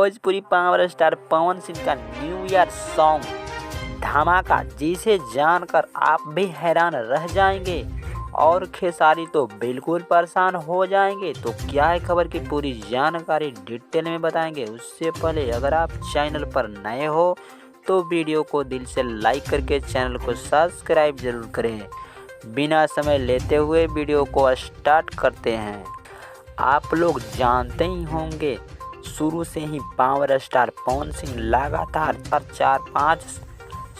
Bhojpuri power star Pawan Singh का new year song धमाका, जिसे जानकर आप भी हैरान रह जाएंगे और खेसारी तो बिल्कुल परेशान हो जाएंगे। तो क्या है खबर की पूरी जानकारी डिटेल में बताएंगे। उससे पहले अगर आप चैनल पर नए हो तो वीडियो को दिल से लाइक करके चैनल को सब्सक्राइब जरूर करें। बिना समय लेते हुए वीडियो को स्टार्ट करते हैं। आप लोग जानते ही होंगे, शुरू से ही पावर स्टार पवन सिंह लगातार 4-5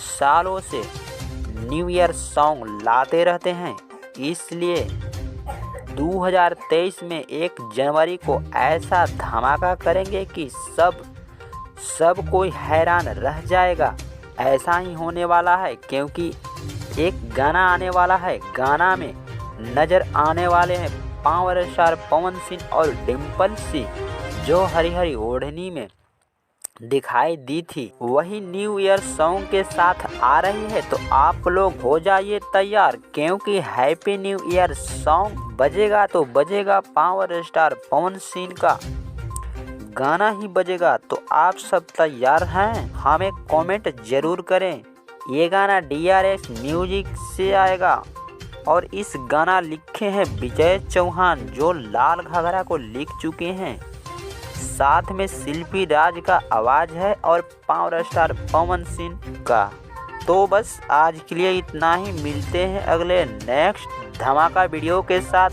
सालों से न्यू ईयर सॉन्ग लाते रहते हैं। इसलिए 2023 में 1 जनवरी को ऐसा धमाका करेंगे कि सब कोई हैरान रह जाएगा। ऐसा ही होने वाला है क्योंकि एक गाना आने वाला है। गाना में नज़र आने वाले हैं पावर स्टार पवन सिंह और डिम्पल सी, जो हरी हरी ओढ़नी में दिखाई दी थी, वही न्यू ईयर सॉन्ग के साथ आ रही है। तो आप लोग हो जाइए तैयार, क्योंकि हैप्पी न्यू ईयर सॉन्ग बजेगा तो बजेगा, पावर स्टार पवन सिंह का गाना ही बजेगा। तो आप सब तैयार हैं? हमें कमेंट जरूर करें। ये गाना DRS म्यूजिक से आएगा और इस गाना लिखे हैं विजय चौहान, जो लाल घाघरा को लिख चुके हैं। साथ में शिल्पी राज का आवाज़ है और पावर स्टार पवन सिंह का। तो बस आज के लिए इतना ही। मिलते हैं अगले नेक्स्ट धमाका वीडियो के साथ।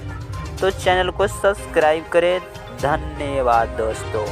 तो चैनल को सब्सक्राइब करें। धन्यवाद दोस्तों।